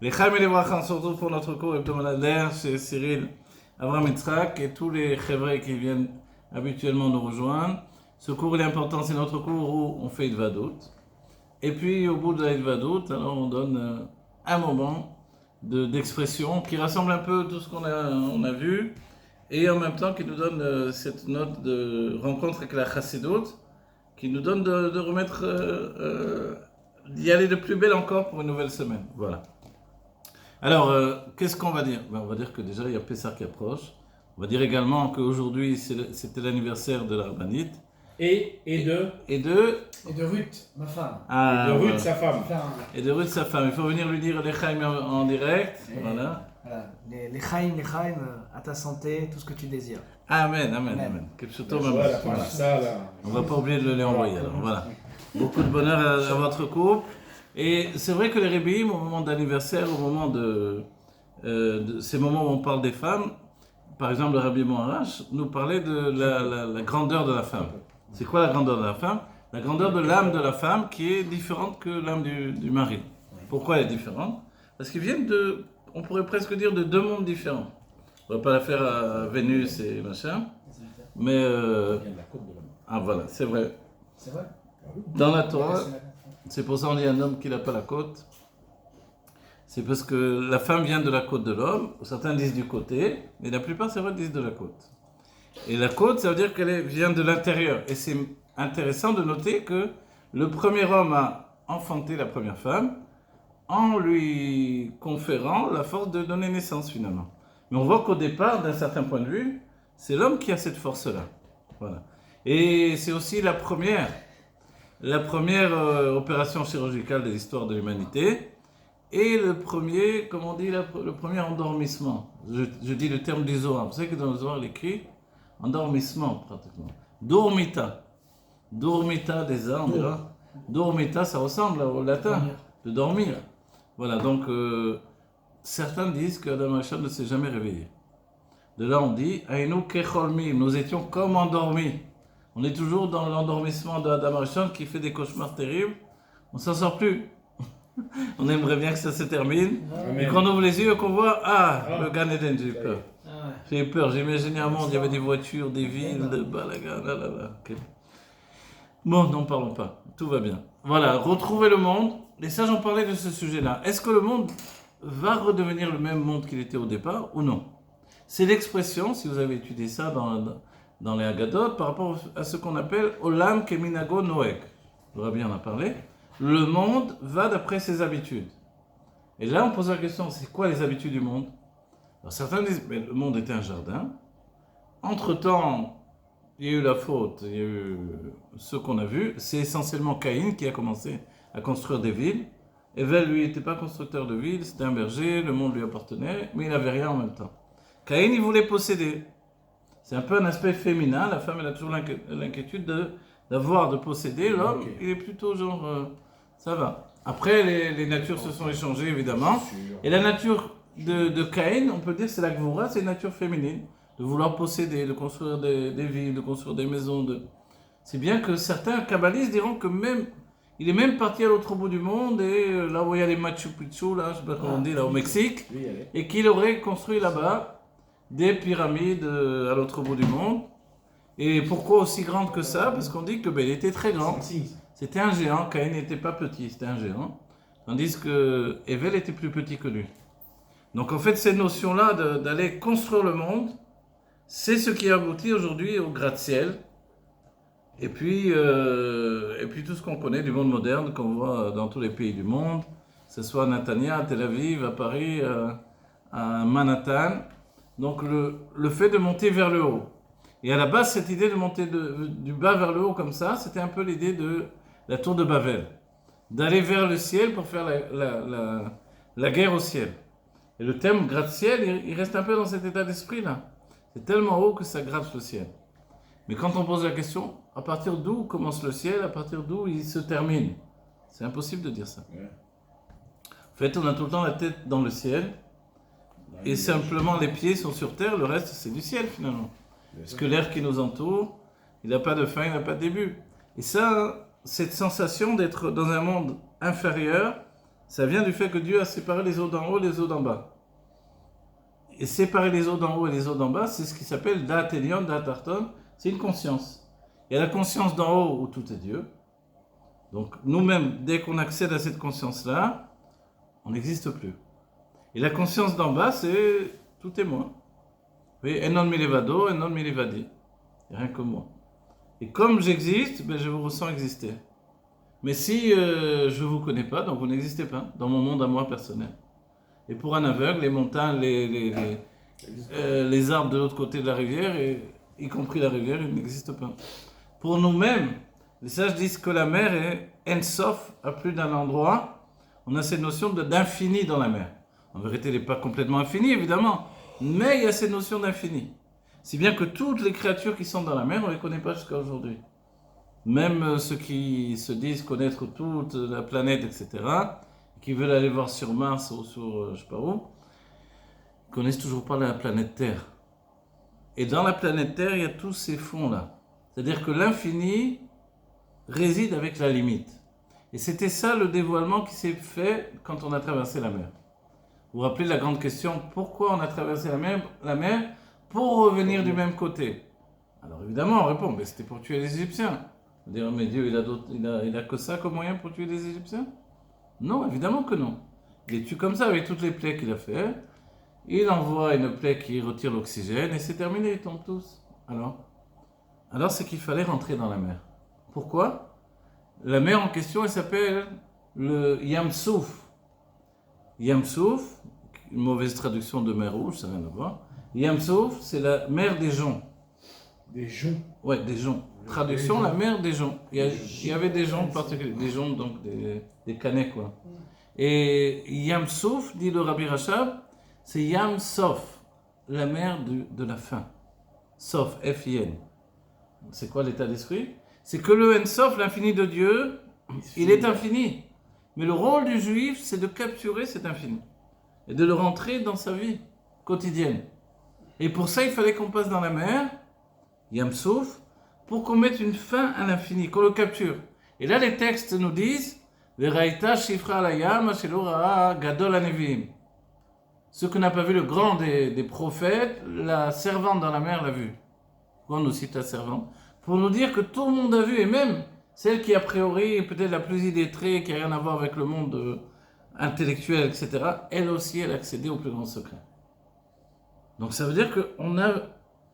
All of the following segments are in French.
Les Chaim et les Bracha, on se retrouve pour notre cours hebdomadaire chez Cyril Avraham Yitzhak et tous les Chevrais qui viennent habituellement nous rejoindre. Ce cours il est important, c'est notre cours où on fait Idvadout. Et puis au bout de la Idvadout, alors on donne un moment d'expression qui rassemble un peu tout ce qu'on a vu et en même temps qui nous donne cette note de rencontre avec la Chassidut qui nous donne de remettre, d'y aller de plus belle encore pour une nouvelle semaine. Voilà. Alors, qu'est-ce qu'on va dire? On va dire que déjà il y a Pessah qui approche. On va dire également qu'aujourd'hui c'était l'anniversaire de la Rabbanite. Et de Ruth, ma femme. Et de Ruth, sa femme. Et de Ruth, sa femme. Il faut venir lui dire les Chaim en direct. Voilà. Les Chaim, à ta santé, tout ce que tu désires. Amen. Voilà. On ne va pas oublier de le lui envoyer. Alors, voilà. Beaucoup de bonheur à votre couple. Et c'est vrai que les Rébéim, au moment d'anniversaire, au moment de ces moments où on parle des femmes, par exemple le Rabbi Moarash nous parlait de la grandeur de la femme. C'est quoi la grandeur de la femme? La grandeur de l'âme de la femme qui est différente que l'âme du mari. Pourquoi elle est différente? Parce qu'ils viennent on pourrait presque dire de deux mondes différents. On ne va pas la faire à Vénus et machin, mais voilà, c'est vrai. C'est vrai? Dans la Torah, c'est pour ça qu'on dit un homme qui n'a pas la côte. C'est parce que la femme vient de la côte de l'homme. Certains disent du côté, mais la plupart, c'est vrai, disent de la côte. Et la côte, ça veut dire qu'elle vient de l'intérieur. Et c'est intéressant de noter que le premier homme a enfanté la première femme en lui conférant la force de donner naissance finalement. Mais on voit qu'au départ, d'un certain point de vue, c'est l'homme qui a cette force-là. Voilà. Et c'est aussi la première opération chirurgicale de l'histoire de l'humanité et le premier, comme on dit, le premier endormissement. Je dis le terme du Zohar. Vous savez que dans le Zohar, il écrit endormissement pratiquement. Dormita des ans, on dira. Dormita, ça ressemble au latin, de dormir. Voilà, donc certains disent qu'Adam Rishon ne s'est jamais réveillé. De là, on dit Aïnou kecholmim, nous étions comme endormis. On est toujours dans l'endormissement d'Adam Rishon qui fait des cauchemars terribles. On s'en sort plus. On aimerait bien que ça se termine. Et qu'on ouvre les yeux et qu'on voit, le Gan Eden, j'ai eu peur. J'ai eu peur, j'ai imaginé un monde, il y avait des voitures, des villes, de balagan, Okay. Bon, n'en parlons pas, tout va bien. Voilà, retrouver le monde. Les sages ont parlé de ce sujet-là. Est-ce que le monde va redevenir le même monde qu'il était au départ ou non? C'est l'expression, si vous avez étudié ça dans les Haggadot, par rapport à ce qu'on appelle Olam Keminago Noek. Le Rabbi en a parlé. Le monde va d'après ses habitudes. Et là, on pose la question, c'est quoi les habitudes du monde? Alors, certains disent, mais le monde était un jardin. Entre-temps, il y a eu la faute, il y a eu ce qu'on a vu. C'est essentiellement Caïn qui a commencé à construire des villes. Evel, lui, n'était pas constructeur de villes, c'était un berger, le monde lui appartenait, mais il n'avait rien en même temps. Caïn, il voulait posséder. C'est un peu un aspect féminin. La femme, elle a toujours l'inquiétude de posséder. L'homme, il est plutôt genre, ça va. Après, les natures se sont échangées, évidemment. Et la nature de Caïn, on peut dire, c'est la Gvura, c'est une nature féminine. De vouloir posséder, de construire des villes, de construire des maisons. C'est bien que certains kabbalistes diront que il est même parti à l'autre bout du monde, et là où il y a les Machu Picchu, là, je sais pas comment on dit, là, au Mexique, et qu'il aurait construit là-bas des pyramides à l'autre bout du monde. Et pourquoi aussi grande que ça? Parce qu'on dit que il était très grand. C'était un géant. Caïn n'était pas petit, c'était un géant. Tandis que Evel était plus petit que lui. Donc en fait, cette notion-là d'aller construire le monde, c'est ce qui aboutit aujourd'hui au gratte-ciel. Et puis tout ce qu'on connaît du monde moderne, qu'on voit dans tous les pays du monde, que ce soit à Netanya, à Tel Aviv, à Paris, à Manhattan. Donc le fait de monter vers le haut. Et à la base, cette idée de monter du bas vers le haut comme ça, c'était un peu l'idée de la tour de Babel. D'aller vers le ciel pour faire la guerre au ciel. Et le thème gratte-ciel, il reste un peu dans cet état d'esprit-là. C'est tellement haut que ça gratte le ciel. Mais quand on pose la question, à partir d'où commence le ciel, à partir d'où il se termine? C'est impossible de dire ça. En fait, on a tout le temps la tête dans le ciel, et simplement les pieds sont sur terre, le reste c'est du ciel finalement. Parce que l'air qui nous entoure, il n'a pas de fin, il n'a pas de début. Et ça, cette sensation d'être dans un monde inférieur, Ça vient du fait que Dieu a séparé les eaux d'en haut et les eaux d'en bas. Et séparer les eaux d'en haut et les eaux d'en bas, c'est ce qui s'appelle Da'at Elyon, Da'at Tarton, c'est une conscience. Il y a la conscience d'en haut où tout est Dieu. Donc nous-mêmes, dès qu'on accède à cette conscience-là, on n'existe plus. Et la conscience d'en bas, c'est tout est moi. Vous voyez, Enon Milevado, Enon Milevadi. Il n'y a rien que moi. Et comme j'existe, ben, je vous ressens exister. Mais si je ne vous connais pas, donc vous n'existez pas dans mon monde à moi personnel. Et pour un aveugle, les montagnes, les arbres de l'autre côté de la rivière, y compris la rivière, ils n'existent pas. Pour nous-mêmes, les sages disent que la mer est en-sof à plus d'un endroit. On a cette notion d'infini dans la mer. En vérité, elle n'est pas complètement infinie, évidemment, mais il y a cette notion d'infini. Si bien que toutes les créatures qui sont dans la mer, on ne les connaît pas jusqu'à aujourd'hui. Même ceux qui se disent connaître toute la planète, etc., qui veulent aller voir sur Mars ou sur je ne sais pas où, ils ne connaissent toujours pas la planète Terre. Et dans la planète Terre, il y a tous ces fonds-là. C'est-à-dire que l'infini réside avec la limite. Et c'était ça le dévoilement qui s'est fait quand on a traversé la mer. Vous vous rappelez la grande question, pourquoi on a traversé la mer pour revenir du même côté? Alors évidemment, on répond, mais c'était pour tuer les Égyptiens. On va dire, mais Dieu, il a que ça comme moyen pour tuer les Égyptiens? Non, évidemment que non. Il les tue comme ça, avec toutes les plaies qu'il a fait. Il envoie une plaie qui retire l'oxygène, et c'est terminé, ils tombent tous. Alors c'est qu'il fallait rentrer dans la mer. Pourquoi? La mer en question, elle s'appelle le Yam Souf. Yam Souf, une mauvaise traduction de mer rouge, ça n'a rien à voir. Yam Souf, c'est la mer des joncs. Des joncs? Ouais, des joncs. Traduction, la mer des joncs. Il y avait des joncs particuliers, des joncs, donc des canets, quoi. Et Yam Souf, dit le Rabbi Rachab, c'est Yam Sof, la mer de la fin. Sof, F-I-N. C'est quoi l'état d'esprit? C'est que le En-Sof, l'infini de Dieu, il est infini. Mais le rôle du juif, c'est de capturer cet infini et de le rentrer dans sa vie quotidienne. Et pour ça, il fallait qu'on passe dans la mer, Yam Souf, pour qu'on mette une fin à l'infini, qu'on le capture. Et là, les textes nous disent Veraïta Shifra Alayam Ashelo Gadol Anevim. Ce que n'a pas vu le grand des prophètes, la servante dans la mer l'a vu. Pourquoi on nous cite la servante? Pour nous dire que tout le monde a vu, et même celle qui a priori est peut-être la plus illettrée, qui n'a rien à voir avec le monde intellectuel, etc., elle aussi, elle a accédé au plus grand secret. Donc ça veut dire qu'on a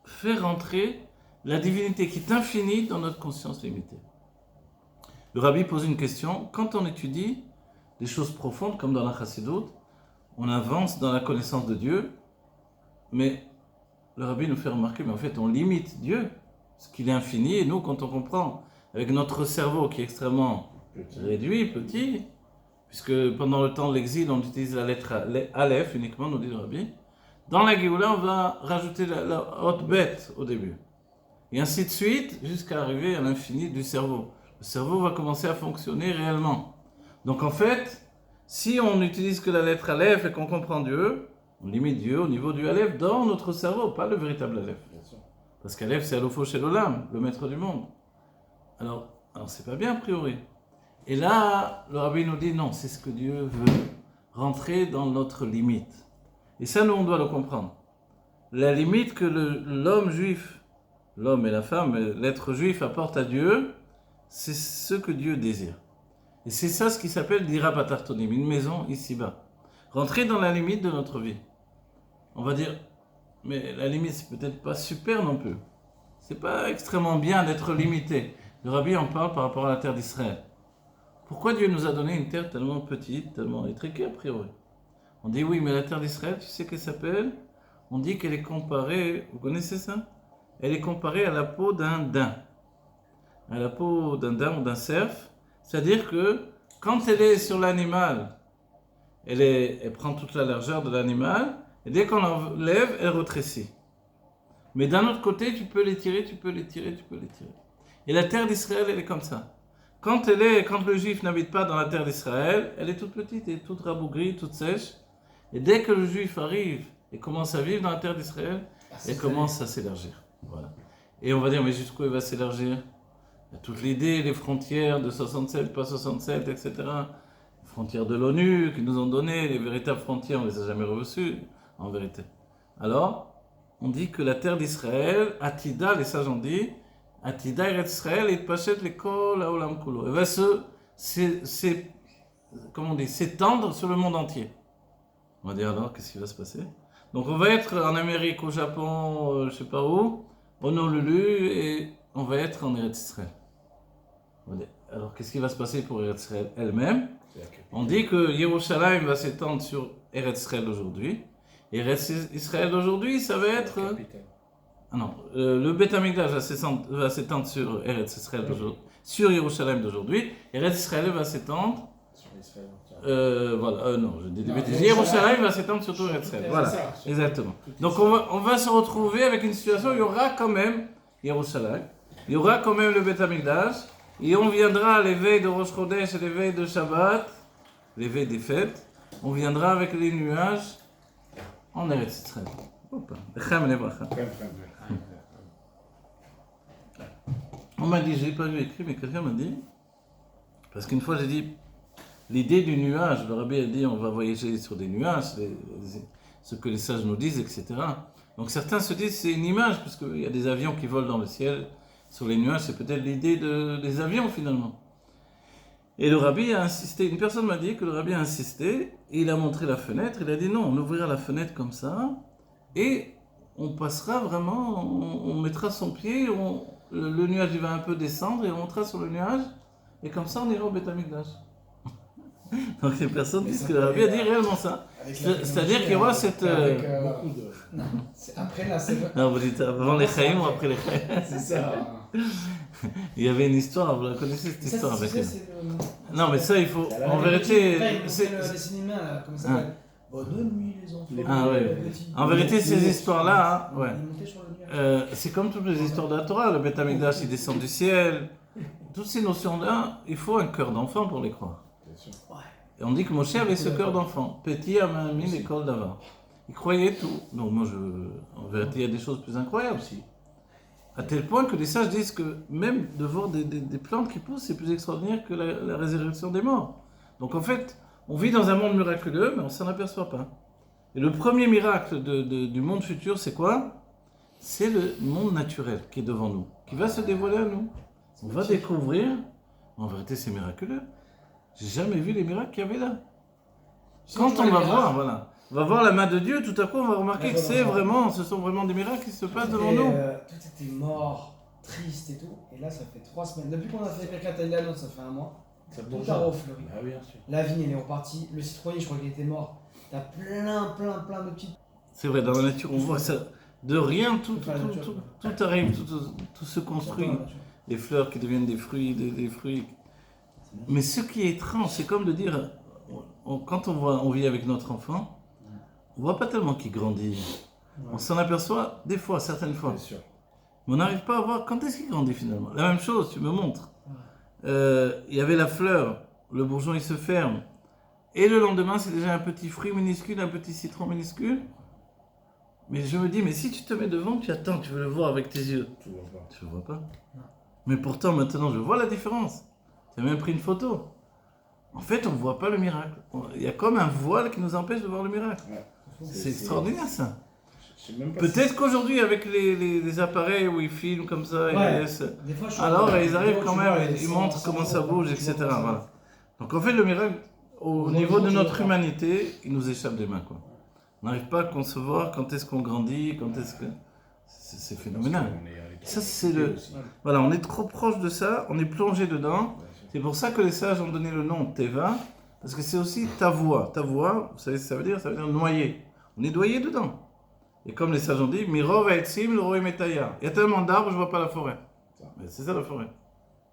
fait rentrer la divinité qui est infinie dans notre conscience limitée. Le Rabbi pose une question. Quand on étudie des choses profondes, comme dans la Chassidoute, on avance dans la connaissance de Dieu, mais le Rabbi nous fait remarquer, mais en fait, on limite Dieu, parce qu'il est infini, et nous, quand on comprend, avec notre cerveau qui est extrêmement réduit, petit, puisque pendant le temps de l'exil, on utilise la lettre Aleph uniquement, nous dit le Rabbi, dans la Géoula, on va rajouter la haute bête au début. Et ainsi de suite, jusqu'à arriver à l'infini du cerveau. Le cerveau va commencer à fonctionner réellement. Donc en fait, si on n'utilise que la lettre Aleph et qu'on comprend Dieu, on limite Dieu au niveau du Aleph dans notre cerveau, pas le véritable Aleph. Parce qu'Aleph, c'est Alofo Shel Olam, le maître du monde. Alors c'est pas bien a priori. Et là, le Rabbi nous dit non, c'est ce que Dieu veut, rentrer dans notre limite. Et ça, nous, on doit le comprendre. La limite que l'homme juif, l'homme et la femme, l'être juif apporte à Dieu, c'est ce que Dieu désire. Et c'est ça ce qui s'appelle Dira Batartonim, une maison ici-bas. Rentrer dans la limite de notre vie. On va dire, mais la limite, c'est peut-être pas super non plus. C'est pas extrêmement bien d'être limité. Le Rabbi en parle par rapport à la terre d'Israël. Pourquoi Dieu nous a donné une terre tellement petite, tellement étriquée a priori? On dit oui, mais la terre d'Israël, tu sais qu'elle s'appelle? On dit qu'elle est comparée, vous connaissez ça? Elle est comparée à la peau d'un daim. À la peau d'un daim ou d'un cerf. C'est-à-dire que quand elle est sur l'animal, elle prend toute la largeur de l'animal, et dès qu'on l'enlève, elle rétrécit. Mais d'un autre côté, tu peux l'étirer, tu peux l'étirer, tu peux l'étirer. Et la terre d'Israël, elle est comme ça. Quand le juif n'habite pas dans la terre d'Israël, elle est toute petite et toute rabougrie, toute sèche. Et dès que le juif arrive et commence à vivre dans la terre d'Israël, elle commence à s'élargir. Voilà. Et on va dire, mais jusqu'où elle va s'élargir? Il y a toute l'idée, les frontières de 67, pas 67, etc. frontières de l'ONU qui nous ont donné, les véritables frontières, on ne les a jamais reçues, en vérité. Alors, on dit que la terre d'Israël, Atida, les sages ont dit, Atida Eretz Israël et Pachet l'école Olam Kulo. Elle va comment on dit, s'étendre sur le monde entier. On va dire alors, qu'est-ce qui va se passer? Donc on va être en Amérique, au Japon, je sais pas où, au Honolulu, et on va être en Eretz Israël. Alors qu'est-ce qui va se passer pour Eretz Israël elle-même? On dit que Yerushalayim va s'étendre sur Eretz Israël d'aujourd'hui. Eretz Israël d'aujourd'hui, ça va être... Ah non, le Beth Amikdash va s'étendre sur Eretz Israël d'aujourd'hui, sur Yerushalayim d'aujourd'hui. Eretz Israël va s'étendre... non, je dis des bêtises. Yerushalayim va s'étendre sur tout Eretz Israël. Voilà, exactement. Donc on va se retrouver avec une situation où il y aura quand même Yerushalayim, il y aura quand même le Beth Amikdash, et on viendra à l'éveil de Rosh Chodesh et l'éveil de Shabbat, l'éveil des fêtes, on viendra avec les nuages en Eretz Israël. On m'a dit, je n'ai pas vu écrit, mais quelqu'un m'a dit, parce qu'une fois j'ai dit, l'idée du nuage, le rabbi a dit, on va voyager sur des nuages, ce que les sages nous disent, etc. Donc certains se disent, c'est une image, parce qu'il y a des avions qui volent dans le ciel, sur les nuages, c'est peut-être l'idée des avions finalement. Et le rabbi a insisté, une personne m'a dit que le rabbi a insisté, et il a montré la fenêtre, il a dit non, on ouvrira la fenêtre comme ça, et on passera vraiment, on mettra son pied, le nuage il va un peu descendre, et on montera sur le nuage, et comme ça on ira au Beth Amikdash. Donc les personnes disent que le rabbi a dit réellement ça. C'est-à-dire qu'il y aura cette... Non, c'est après la saison. Non, vous dites avant les Chaïm ou après les Chaïm. C'est ça. Il y avait une histoire, vous la connaissez cette histoire avec elle. Non, mais ça il faut... C'est En vérité... C'est le cinéma, là, comment ça s'appelle? Bonne nuit les enfants. Ah ouais. En vérité, ces histoires-là, ouais. Ils montaient sur le nuage. C'est comme toutes les histoires de la Torah. Le Beth Amikdash, il descend du ciel. Toutes ces notions-là, il faut un cœur d'enfant pour les croire. Et on dit que Moshe avait ce cœur d'enfant. Petit à Mahami, l'école d'avant. Il croyait tout. Donc moi, en vérité, il y a des choses plus incroyables aussi. À tel point que les sages disent que même de voir des plantes qui poussent, c'est plus extraordinaire que la résurrection des morts. Donc en fait, on vit dans un monde miraculeux, mais on ne s'en aperçoit pas. Et le premier miracle du monde futur, c'est quoi? C'est le monde naturel qui est devant nous, qui va se dévoiler à nous. On va découvrir, en vérité c'est miraculeux. J'ai jamais vu les miracles qu'il y avait là. Quand on va voir, voilà, on va voir la main de Dieu, tout à coup on va remarquer que ce sont vraiment des miracles qui se passent devant nous. Tout était mort, triste et tout. Et là, ça fait 3 semaines. Depuis qu'on a fait quelqu'un Thaïlande, ça fait 1 mois. Tout a refleuri. Ah oui, bien sûr. La vigne, elle est repartie. Le citronnier, je crois qu'il était mort. T'as plein de petites. C'est vrai, dans la nature, on voit ça. De rien, tout arrive, tout se construit. Les fleurs qui deviennent des fruits, des fruits. Mais ce qui est étrange, c'est comme de dire, quand on vit avec notre enfant, on voit pas tellement qu'il grandit. On s'en aperçoit des fois, certaines fois. Bien sûr. Mais on n'arrive pas à voir quand est-ce qu'il grandit finalement. La même chose, tu me montres. Il y avait la fleur, le bourgeon il se ferme. Et le lendemain, c'est déjà un petit fruit minuscule, un petit citron minuscule. Mais je me dis, mais si tu te mets devant, tu attends, tu veux le voir avec tes yeux. Tu vois pas. Tu le vois pas. Mais pourtant, maintenant, je vois la différence. Tu as même pris une photo. En fait, on ne voit pas le miracle. Il y a comme un voile qui nous empêche de voir le miracle. Ouais. C'est extraordinaire, ça. Je sais même pas Peut-être qu'aujourd'hui, avec les appareils où ils filment comme ça, ils laissent... Des fois, alors ils arrivent quand même, ils montrent comment ça bouge, etc. Voilà. Donc en fait, le miracle, au niveau de notre humanité, il nous échappe des mains, quoi. On n'arrive pas à concevoir quand est-ce qu'on grandit, quand est-ce que... C'est phénoménal. Ça, c'est le... Voilà, on est trop proche de ça, on est plongé dedans. C'est pour ça que les sages ont donné le nom Teva, parce que c'est aussi ta voix. Ta voix, vous savez ce que ça veut dire? Ça veut dire noyer. On est noyé dedans. Et comme les sages ont dit, Mirov Etzim, le Roy Metaya. Il y a tellement d'arbres, je ne vois pas la forêt. Mais c'est ça la forêt.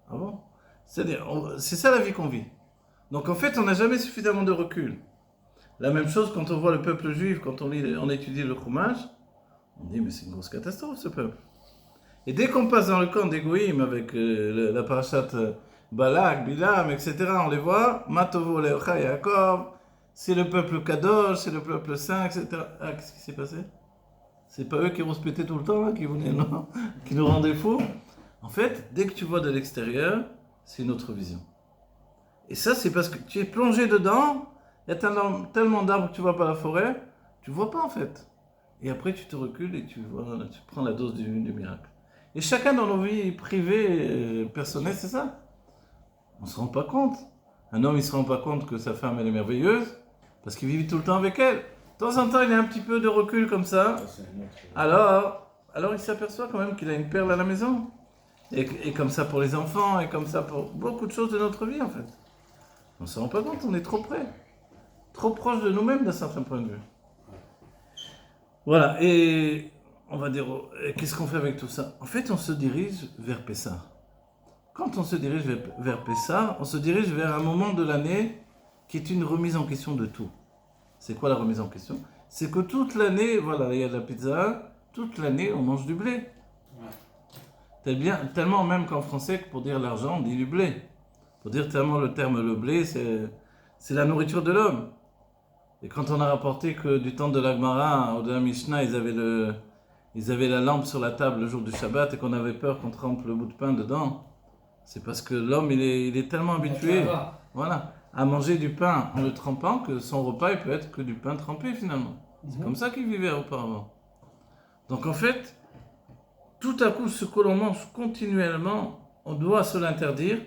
Ah bon? C'est-à-dire, c'est ça la vie qu'on vit. Donc en fait, on n'a jamais suffisamment de recul. La même chose quand on voit le peuple juif, quand on étudie le Chumash, on dit, mais c'est une grosse catastrophe ce peuple. Et dès qu'on passe dans le camp des Goïm avec la parashat Balak, Bilam, etc., on les voit, Matovo Leocha Yaakov, c'est le peuple Kadosh, c'est le peuple saint, etc. Ah, qu'est-ce qui s'est passé? C'est pas eux qui rouspétaient tout le temps, là, qui venaient, non, qui nous rendaient fous. En fait, dès que tu vois de l'extérieur, c'est une autre vision. Et ça, c'est parce que tu es plongé dedans, il y a tellement d'arbres que tu ne vois pas la forêt, tu ne vois pas en fait. Et après, tu te recules et tu prends la dose du miracle. Et chacun dans nos vies privées, personnelles, c'est ça. On ne se rend pas compte. Un homme, il ne se rend pas compte que sa femme, elle est merveilleuse, parce qu'il vit tout le temps avec elle. De temps en temps, il a un petit peu de recul comme ça. Alors il s'aperçoit quand même qu'il a une perle à la maison. Et comme ça pour les enfants, et comme ça pour beaucoup de choses de notre vie, en fait. On ne se rend pas compte, on est trop près. Trop proche de nous-mêmes d'un certain point de vue. Voilà, et on va dire, qu'est-ce qu'on fait avec tout ça? En fait, on se dirige vers Pessah. Quand on se dirige vers Pessah, on se dirige vers un moment de l'année qui est une remise en question de tout. C'est quoi la remise en question? C'est que toute l'année, voilà, il y a de la pizza, toute l'année on mange du blé. Tellement même qu'en français, pour dire l'argent, on dit du blé. Pour dire tellement le terme le blé, c'est la nourriture de l'homme. Et quand on a rapporté que du temps de l'Agmara, ou de la Mishnah, ils avaient la lampe sur la table le jour du Shabbat et qu'on avait peur qu'on trempe le bout de pain dedans, c'est parce que l'homme, il est tellement habitué, voilà, à manger du pain en le trempant que son repas, il peut être que du pain trempé finalement. C'est comme ça qu'il vivait auparavant. Donc en fait, tout à coup, ce que l'on mange continuellement, on doit se l'interdire.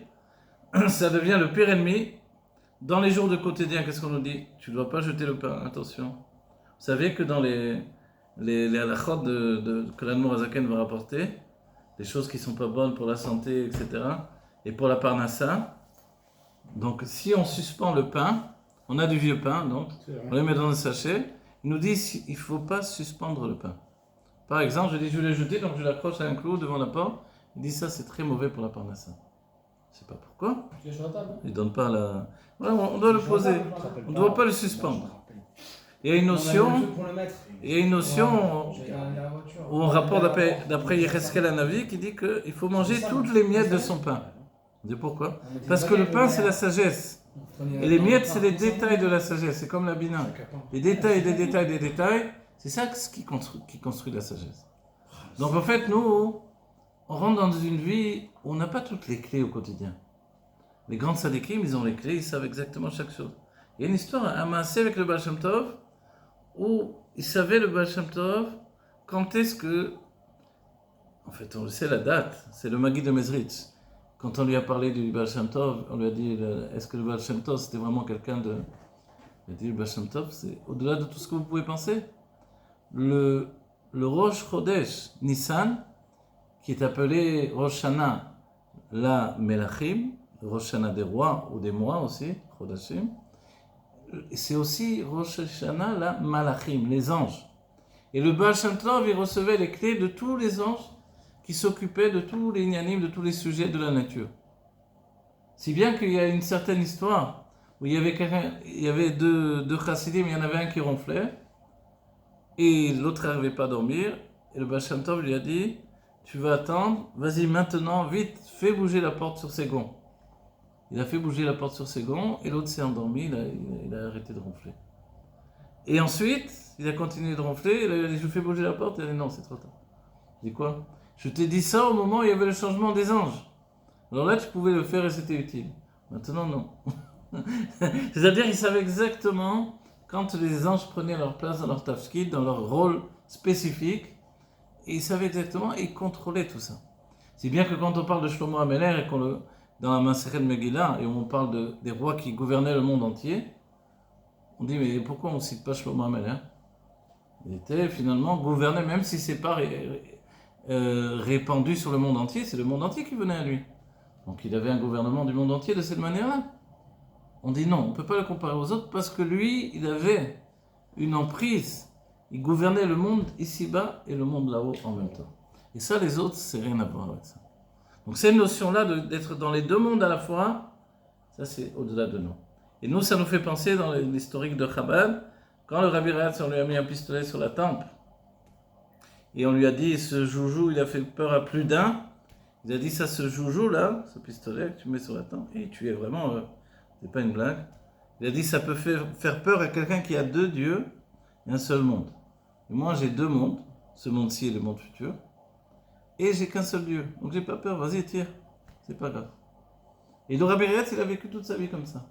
Ça devient le pire ennemi. Dans les jours de quotidien, qu'est-ce qu'on nous dit? Tu ne dois pas jeter le pain, attention. Vous savez que dans les halachot que l'Admor Azaken va rapporter, des choses qui ne sont pas bonnes pour la santé, etc., et pour la parnassa, donc si on suspend le pain, on a du vieux pain, donc on le met dans un sachet, il nous dit qu'il ne faut pas suspendre le pain. Par exemple, je vais le jeter, donc je l'accroche à un clou devant la porte, il dit ça c'est très mauvais pour la parnassa. Je ne sais pas pourquoi. Il ne donne pas la... Voilà, on doit le poser. On ne doit pas le suspendre. Il y a une notion où on rapporte d'après Yecheskel Hanavi qui dit qu'il faut manger toutes les miettes de son pain. Vous savez pourquoi? Parce que le pain c'est la sagesse. Et les miettes c'est les détails de la sagesse. C'est comme la bina. Les détails des détails des détails, c'est ça qui construit la sagesse. Donc en fait nous, on rentre dans une vie où on n'a pas toutes les clés au quotidien. Les grands tzadikim, ils ont les clés, ils savent exactement chaque chose. Il y a une histoire, un maasé avec le Baal Shem Tov, où il savait le Baal Shem Tov, quand est-ce que... En fait, on le sait la date, c'est le Magid de Mezritch. Quand on lui a parlé du Baal Shem Tov, on lui a dit, est-ce que le Baal Shem Tov, c'était vraiment quelqu'un de... Il a dit, le Baal Shem Tov, c'est au-delà de tout ce que vous pouvez penser. Le Rosh Chodesh Nissan, qui est appelé Rosh Shana la Melachim, Rosh Shana des rois ou des mois aussi, Chodashim, c'est aussi Rosh Shana la Malachim, les anges. Et le Baal Shem Tov, il recevait les clés de tous les anges qui s'occupaient de tous les inyanim, de tous les sujets de la nature. Si bien qu'il y a une certaine histoire où il y avait deux chassidim, il y en avait un qui ronflait et l'autre n'arrivait pas à dormir. Et le Baal Shem Tov lui a dit, tu vas attendre, vas-y maintenant, vite, fais bouger la porte sur ses gonds. Il a fait bouger la porte sur ses gonds et l'autre s'est endormi, il a arrêté de ronfler. Et ensuite, il a continué de ronfler, il a dit, je fais bouger la porte, il a dit non, c'est trop tard. Il dit quoi? Je t'ai dit ça au moment où il y avait le changement des anges. Alors là, tu pouvais le faire et c'était utile. Maintenant, non. C'est-à-dire, il savait exactement quand les anges prenaient leur place dans leur tafkid, dans leur rôle spécifique, et il savait exactement et il contrôlait tout ça. C'est bien que quand on parle de Shlomo HaMelech et dans la Masechet Megillah, et on parle des rois qui gouvernaient le monde entier, on dit mais pourquoi on ne cite pas Shlomo HaMelech? Il était finalement gouverné, même si ce n'est pas répandu sur le monde entier, c'est le monde entier qui venait à lui. Donc il avait un gouvernement du monde entier de cette manière-là. On dit non, on ne peut pas le comparer aux autres parce que lui, il avait une emprise. Il gouvernait le monde ici-bas et le monde là-haut en même temps. Et ça, les autres, c'est rien à voir avec ça. Donc cette notion-là d'être dans les deux mondes à la fois, ça c'est au-delà de nous. Et nous, ça nous fait penser dans l'historique de Chabad, quand le Rabbi Ratz, on lui a mis un pistolet sur la tempe, et on lui a dit, ce joujou, il a fait peur à plus d'un, il a dit, ça, ce joujou-là, ce pistolet que tu mets sur la tempe, et tu es vraiment, c'est pas une blague, il a dit, ça peut faire peur à quelqu'un qui a deux dieux et un seul monde. Et moi, j'ai deux mondes, ce monde-ci et le monde futur, et j'ai qu'un seul Dieu. Donc j'ai pas peur, vas-y, tire. C'est pas grave. Et le Rabbi Eretz, il a vécu toute sa vie comme ça.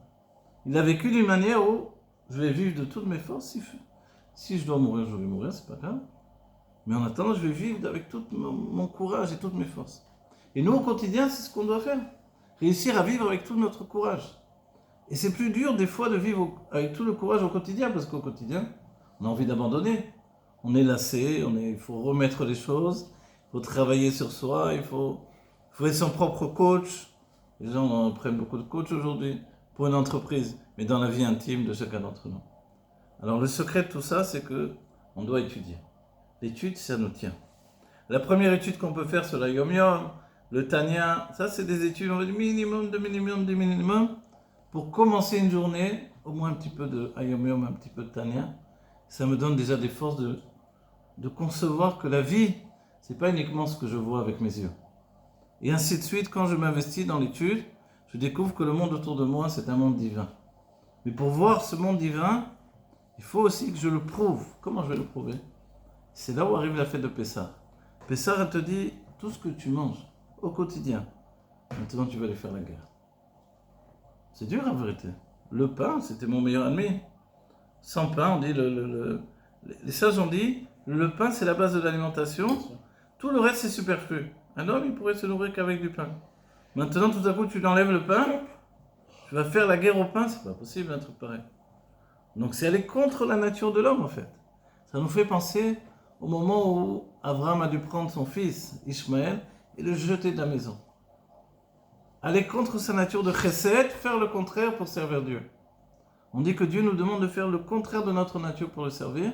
Il a vécu d'une manière où je vais vivre de toutes mes forces. Si je dois mourir, je vais mourir, c'est pas grave. Mais en attendant, je vais vivre avec tout mon courage et toutes mes forces. Et nous, au quotidien, c'est ce qu'on doit faire. Réussir à vivre avec tout notre courage. Et c'est plus dur des fois de vivre avec tout le courage au quotidien, parce qu'au quotidien, on a envie d'abandonner. On est lassé, il faut remettre les choses, il faut travailler sur soi, il faut être son propre coach. Les gens prennent beaucoup de coachs aujourd'hui pour une entreprise, mais dans la vie intime de chacun d'entre nous. Alors le secret de tout ça, c'est que on doit étudier. L'étude, ça nous tient. La première étude qu'on peut faire sur la Yom Yom, le Tanya, ça c'est des études, on va dire minimum, pour commencer une journée, au moins un petit peu de Yom Yom, un petit peu de Tanya. Ça me donne déjà des forces de concevoir que la vie, c'est pas uniquement ce que je vois avec mes yeux. Et ainsi de suite, quand je m'investis dans l'étude, je découvre que le monde autour de moi, c'est un monde divin. Mais pour voir ce monde divin, il faut aussi que je le prouve. Comment je vais le prouver? C'est là où arrive la fête de Pessah. Pessah, elle te dit, tout ce que tu manges au quotidien, maintenant tu vas aller faire la guerre. C'est dur en vérité. Le pain, c'était mon meilleur ennemi. Sans pain, on dit, les sages ont dit, le pain c'est la base de l'alimentation, tout le reste c'est superflu. Un homme, il pourrait se nourrir qu'avec du pain. Maintenant, tout à coup, tu enlèves le pain, tu vas faire la guerre au pain, c'est pas possible un truc pareil. Donc c'est aller contre la nature de l'homme en fait. Ça nous fait penser au moment où Abraham a dû prendre son fils, Ishmaël, et le jeter de la maison. Aller contre sa nature de chesed, faire le contraire pour servir Dieu. On dit que Dieu nous demande de faire le contraire de notre nature pour le servir.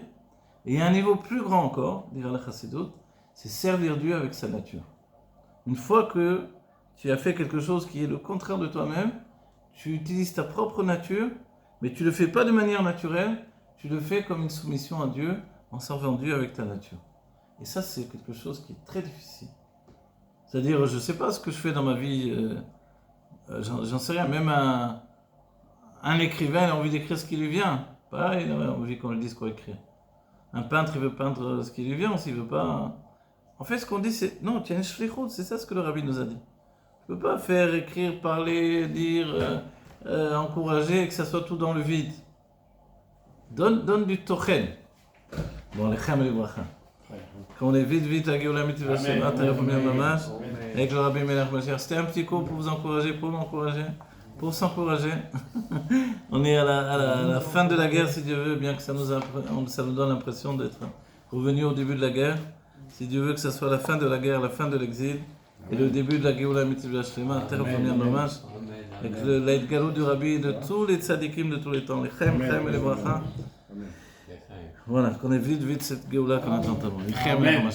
Et il y a un niveau plus grand encore, dira la Chassidut, c'est servir Dieu avec sa nature. Une fois que tu as fait quelque chose qui est le contraire de toi-même, tu utilises ta propre nature, mais tu ne le fais pas de manière naturelle, tu le fais comme une soumission à Dieu, en servant Dieu avec ta nature. Et ça, c'est quelque chose qui est très difficile. C'est-à-dire, je ne sais pas ce que je fais dans ma vie, j'en sais rien, même un écrivain il a envie d'écrire ce qui lui vient. Pareil, il a envie qu'on lui dise quoi écrire. Un peintre, il veut peindre ce qui lui vient, s'il ne veut pas... En fait, ce qu'on dit, c'est... Non, tu as une shlichut, c'est ça ce que le rabbi nous a dit. Tu ne peux pas faire, écrire, parler, dire, encourager, et que ça soit tout dans le vide. Donne du tochen. Bon, les cham et les bracha. Quand on est vite, la Géoula Mitzvah Shema, Taïromir Mamash, avec le rabbi Melech Mashiach. C'était un petit cours pour vous encourager, pour s'encourager. On est à la fin de la guerre, si Dieu veut, bien que ça nous donne l'impression d'être revenu au début de la guerre. Si Dieu veut que ça soit la fin de la guerre, la fin de l'exil, et le début de la Géoula Mitzvah Shema, Taïromir Mamash, avec l'aïd-galou du rabbi de tous les tzadikim de tous les temps, les chem et les bracha. Voilà, qu'on ait vite cette Géoula qu'on attend tellement. Amen.